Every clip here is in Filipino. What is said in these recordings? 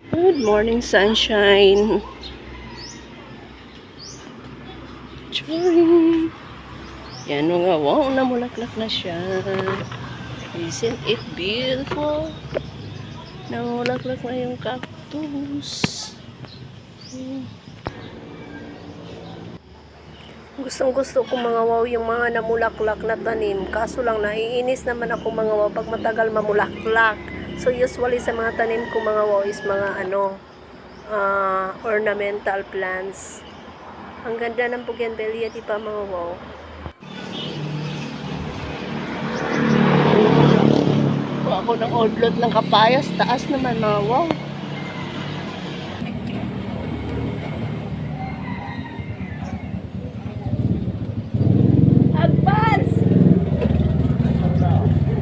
Good morning, sunshine. Charing. Yan mga wow, namulaklak na siya. Isn't it beautiful? Namulaklak na yung cactus. Gustong gusto ko mga wow yung mga namulaklak na tanim. Kaso lang naiinis naman ako mga wow pag matagal mamulaklak. So usually sa mga tanim ko mga wow is mga ornamental plants. Ang ganda ng bougainvillea, di ba mga wow? Ako ng odlot ng kapayas, taas naman mga wow. Advance!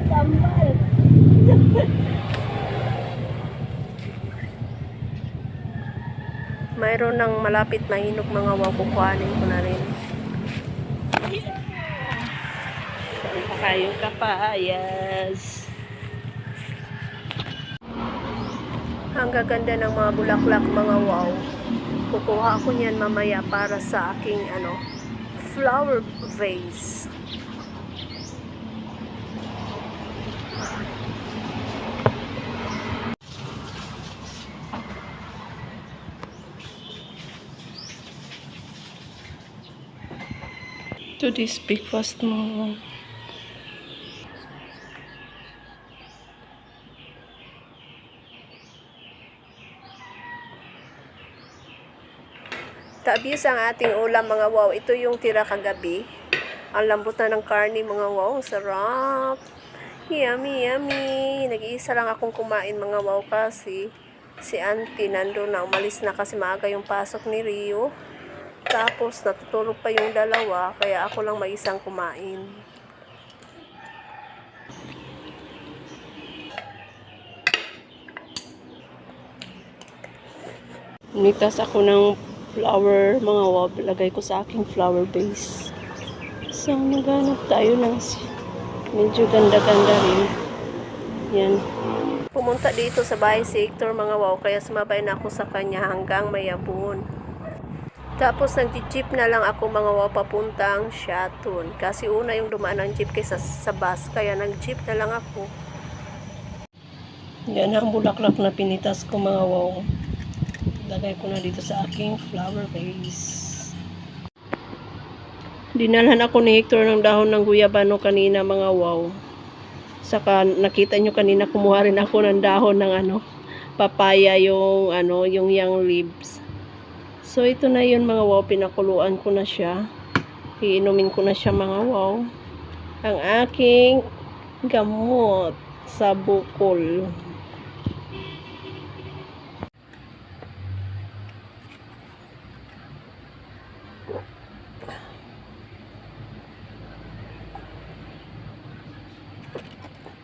Tambal! Mayroon ng malapit mahinog mga wow, kukuhanin ko na rin. Saan pa kayong kapayas? Ang gaganda ng mga bulaklak mga wow. Kukuha ako niyan mamaya para sa aking flower vase. To this breakfast mo. Tabios ang ating ulam mga wow. Ito yung tira kagabi. Ang lambot na ng karne mga wow. Sarap. Yummy, yummy. Nag-iisa lang akong kumain mga wow kasi si auntie nandun na. Umalis na kasi maaga yung pasok ni Rio. Tapos natutulog pa yung dalawa. Kaya ako lang mag-isang kumain. Nitas ako ng flower mga wow. Lagay ko sa aking flower base. So naghanap tayo ng medyo ganda-ganda rin. Yan. Pumunta dito sa bahay si Hector mga wow. Kaya sumabay na ako sa kanya hanggang Mayabon. Tapos nag-jeep na lang ako mga wow papuntang Shatun. Kasi una yung dumaan ng jeep kaysa sa bus. Kaya nag-jeep na lang ako. Yan ang bulaklak na pinitas ko mga wow. Lagay ko na dito sa aking flower vase. Dinalhan ako ni Hector ng dahon ng guyabano kanina mga wow. Saka nakita nyo kanina kumuha rin ako ng dahon ng papaya yung yung young leaves. So ito na yun mga wow, pinakuluan ko na siya. Iinumin ko na siya mga wow. Ang aking gamot sa bukol.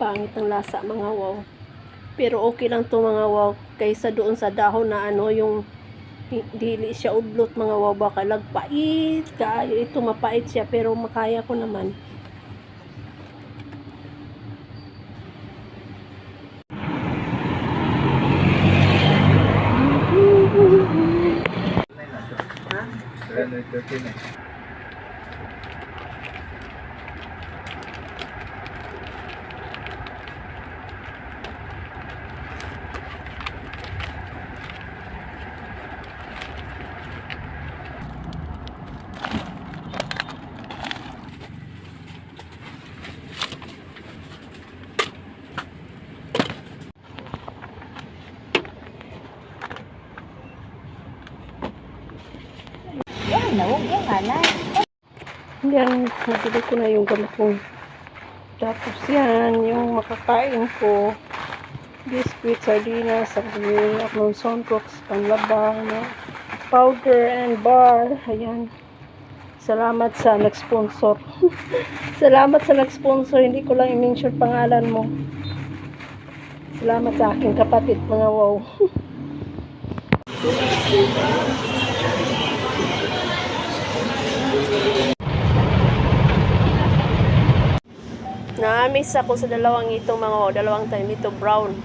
Pangit ng lasa mga wow. Pero okay lang to mga wow kaysa doon sa dahon na yung dili siya udlot mga wow, baka lagpait kayo. Ito mapait siya pero makaya ko naman. Yan, nabili ko na yung gamot ko. Tapos yan, yung makakain ko. Biscuit, sardinas, sardinas, sunrocks, panlaba, powder and bar. Ayan. Salamat sa nag-sponsor. Salamat sa nag-sponsor. Hindi ko lang i-mention pangalan mo. Salamat sa aking kapatid mga wow. Na-miss ako sa dalawang itong mga dalawang time ito brown.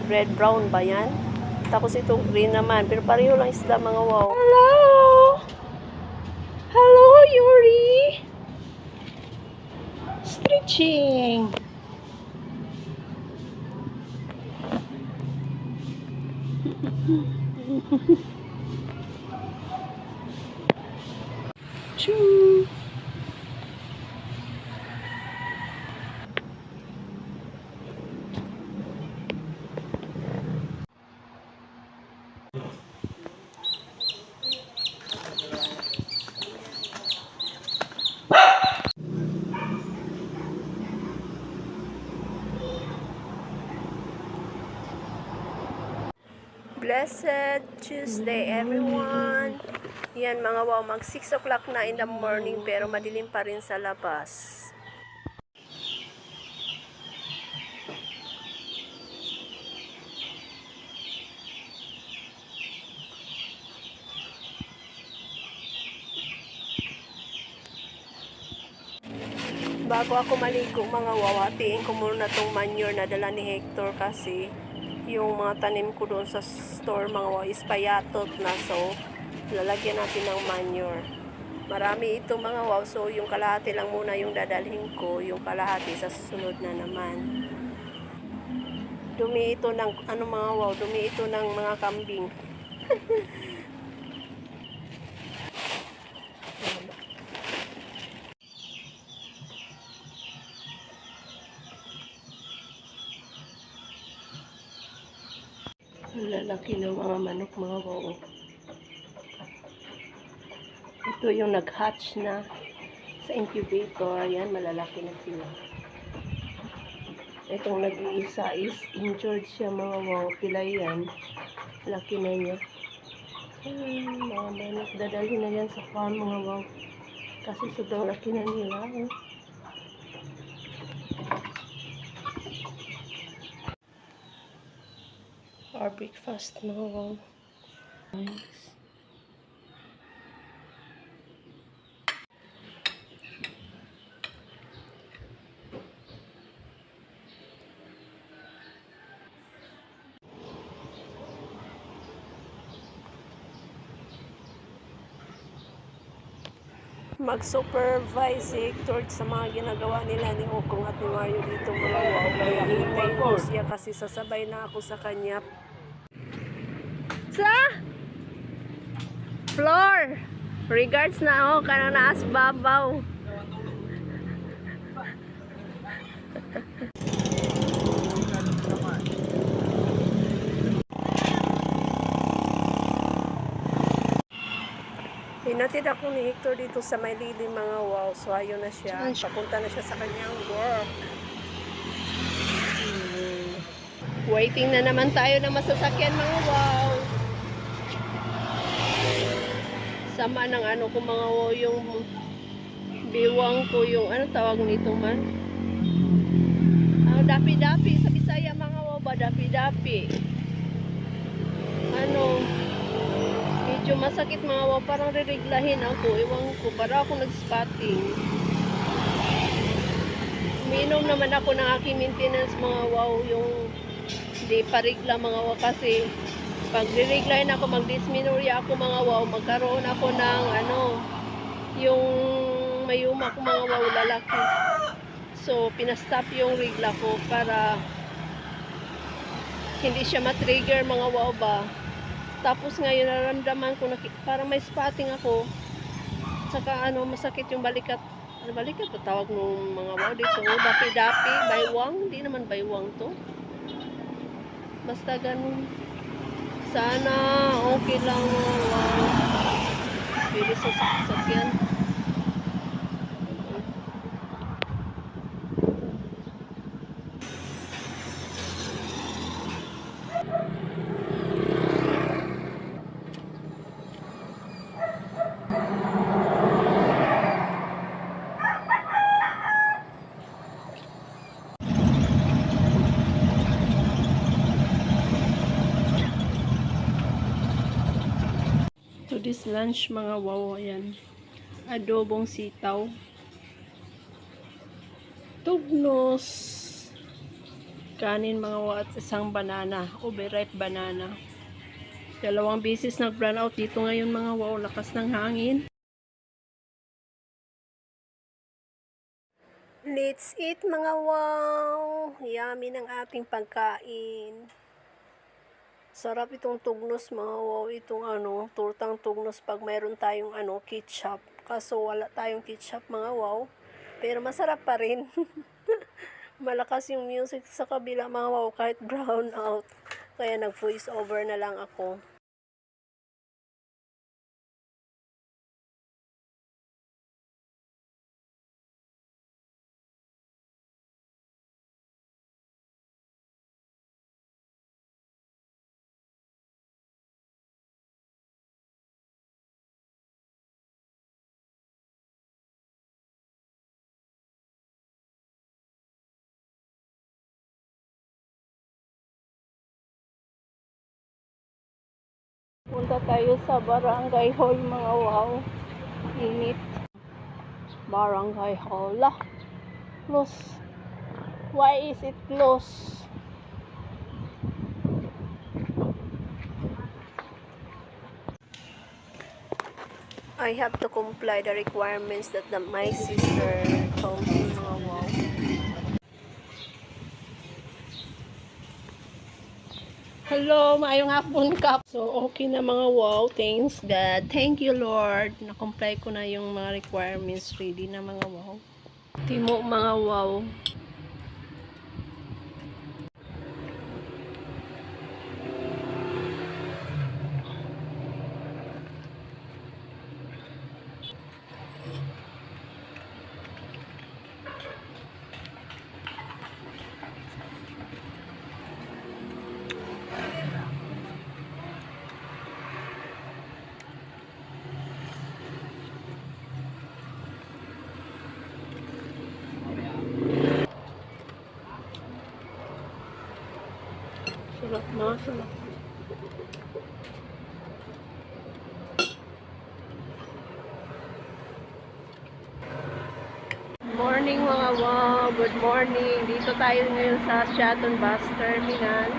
Red brown ba yan? Tapos itong green naman. Pero pareho lang isda mga wow. Hello! Hello, Yuri! Stretching! Choo! Blessed Tuesday, everyone! Yan mga wow, mag 6 o'clock na in the morning pero madilim pa rin sa labas. Bago ako maligo mga wow, hatiin ko muna tong manure na dala ni Hector kasi yung mga tanim ko doon sa store mga wow is payatot na, so lalagyan natin ng manure. Marami ito mga wow, so yung kalahati lang muna yung dadalhin ko, yung kalahati sa susunod na naman. Dumi ito ng ano mga wow, dumi ito ng mga kambing. Lalaki ng mga manok mga wow. Ito yung nag-hatch na sa incubator. Ayan, malalaki na sila. Itong nag-iisa is injured siya mga wow. Pilay yan. Laki na niya. Mga manok. Dadalhin na yan sa farm mga wow. Kasi sobrang laki na nila. Our breakfast mga wow. Nice. Mag-supervise si Hector sa mga ginagawa nila ni Okong at ni Mario dito mga wow. Kaya hintayin ko siya kasi sasabay na ako sa kanya. Sa floor! Regards na ako kanang naas babaw. Hinatid ako ni Hector dito sa may lilim mga wow. So ayun na siya. Papunta na siya sa kanyang work. Waiting na naman tayo na masasakyan mga wow. Sama ng ano ko mga wow, yung biwang ko, yung ano tawag nito man. Dapi-dapi sa Bisaya mga wow ba, dapi-dapi. Ano, medyo masakit mga wow, parang ririglahin ako, iwan ko, para ako nag-spotting. Uminom naman ako ng aking maintenance mga wow, yung di parigla mga wow, kasi pag ririglahin ako, mag-dysmenorrhea ako mga wow, magkaroon ako ng ano, yung mayuma ko mga wow, lalaki. So, pinastop yung rigla ko para hindi siya matrigger mga wow ba. Tapos ngayon naramdaman ko na parang may spotting ako. Saka ano, masakit yung balikat. Ano balikat pa tawag ng mga wow dito? Dapi-dapi, baywang. Hindi naman baywang to. Basta ganun. Sana okay lang mga wow. Pili sa sasakyan. To this lunch mga wow, ayan. Adobong sitaw. Tugnos. Kanin mga wow at isang banana. Overripe banana. Dalawang beses nag-brown out dito ngayon mga wow, lakas ng hangin. Let's eat mga wow! Yummy ng ating pagkain. Sarap itong tugnos mga wow, itong tortang tugnos pag mayroon tayong ketchup. Kaso wala tayong ketchup mga wow. Pero masarap pa rin. Malakas yung music sa kabila mga wow kahit brown out. Kaya nag-voice over na lang ako. Punta tayo sa Barangay Hall mga wow. Init. Barangay Hall. Lah. Close. Why is it close? I have to comply the requirements that my sister told me mga wow. Hello, maayong hapon ka. So, okay na mga wow. Thanks God. Thank you Lord. Na-comply ko na yung mga requirements. Ready na mga wow. Timo mga wow. Sarap na, sarap. Morning mga wow, good morning. Dito tayo ngayon sa Shuttle Bus Terminal.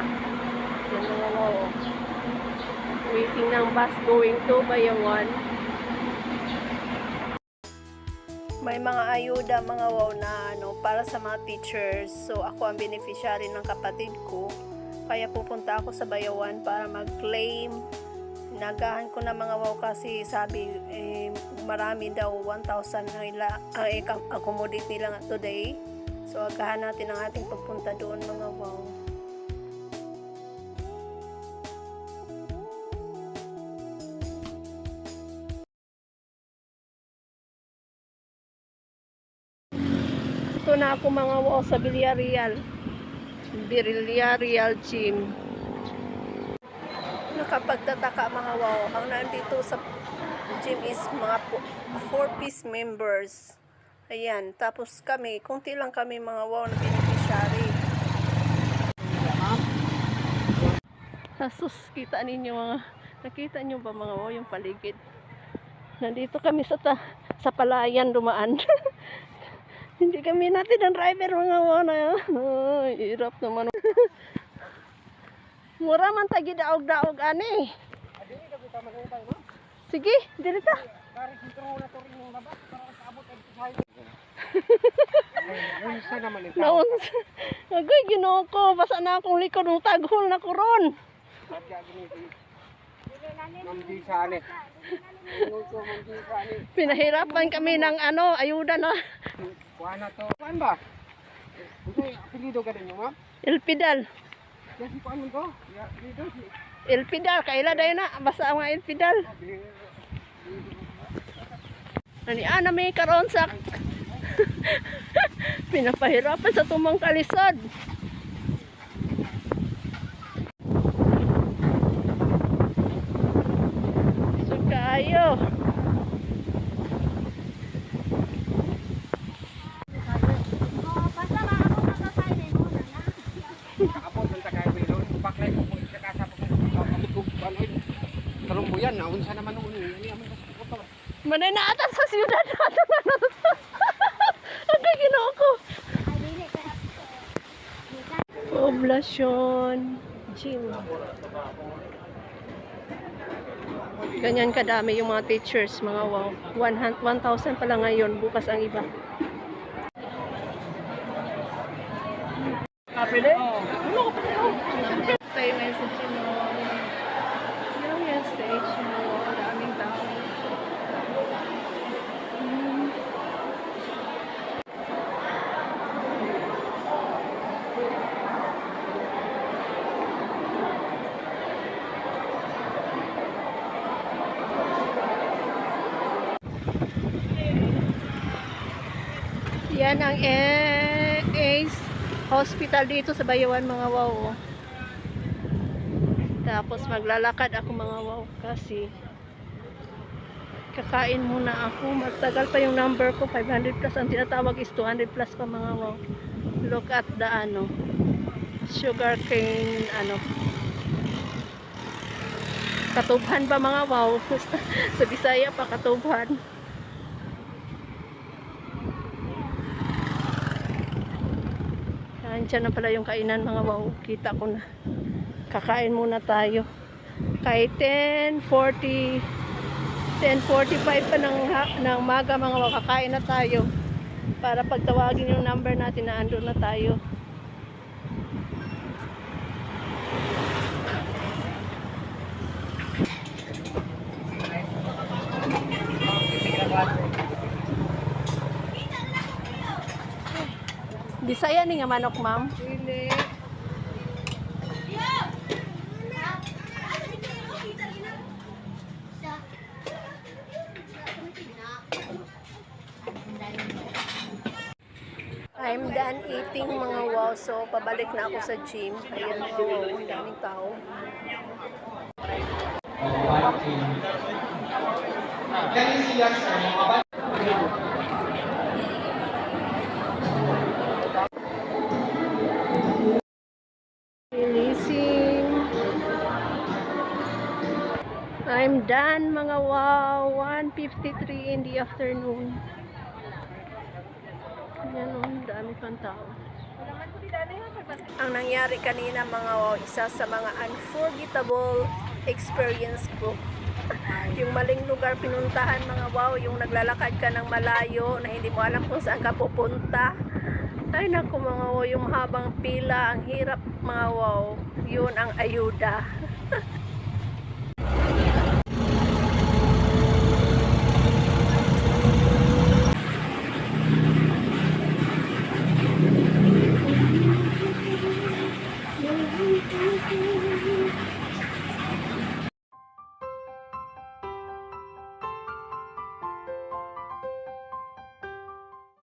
Yan mga wow. Waiting ng bus going to Bayawan. May mga ayuda mga wow na para sa mga teachers. So ako ang beneficiary ng kapatid ko. Kaya pupunta ako sa Bayawan para mag-claim. Nagahan ko na mga wow kasi sabi marami daw 1,000 ang accommodate nila today. So agahan natin ang ating pagpunta doon mga wow. Ito na ako mga wow sa Villarreal Gym. Nakapagtataka mga wow, ang nandito sa gym is mga 4-piece members. Ayan, tapos kami, kunti lang kami mga wow na beneficiary. Sus, nakita niyo ba mga wow yung paligid? Nandito kami sa palayan dumaan. Hindi kami natin ang driver mga wow na yan. Hirap naman. Mura man tagi daog-daog ani. Sige, dirita. Naunsa. Agoy Ginoo ko, basa na akong likod ng taghol na kuron. Pinahirapan kami ng ayuda na. Kuana to. Kuan ba? Apelido ka din mo, ma'am? Elpidal. Kasi kuan mo to? Ya, dito si. Elpidal, kaila dayon na basta ang Elpidal. Ana may karon sa pinapahirapan sa tumang kalisod. So kayo. Karumbuyan, naunsa naman noon. Manay na atas sa siyudad natin. Ang Ginoo ko. Poblasyon gym. Ganyan kadami yung mga teachers, mga wow. 1,000 pala ngayon, bukas ang iba. Kapili? Oo. Tayo ngayon sa Chinon. Yung stage mo, daming tao. Yan ang Ace Hospital dito sa Bayawan, mga wow. Oh. Tapos maglalakad ako, mga wow, kasi kakain muna ako. Matagal pa yung number ko, 500 plus. Ang tinatawag is 200 plus pa, mga wow. Look at the sugar cane katubhan ba, mga wow. Sa Bisaya pa, katubhan. Diyan na pala yung kainan, mga wow. Kita ko na. Kakain muna tayo. Kahit 10:45 pa ng maga, mga wow. Kakain na tayo. Para pagtawagin yung number natin na andun na tayo. Bisaya ni nga manok, ma'am. Pili. I'm done eating, mga wow. So, pabalik na ako sa gym. Ayan, mga wow. Ang daming tao. Releasing. I'm done, mga wow. 1:53 in the afternoon. Yan o, dami pang tao. Ang nangyari kanina, mga wow, isa sa mga unforgettable experience ko. Yung maling lugar pinuntahan, mga wow, yung naglalakad ka ng malayo na hindi mo alam kung saan ka pupunta. Ay naku, mga wow, yung habang pila, ang hirap, mga wow. Yun ang ayuda.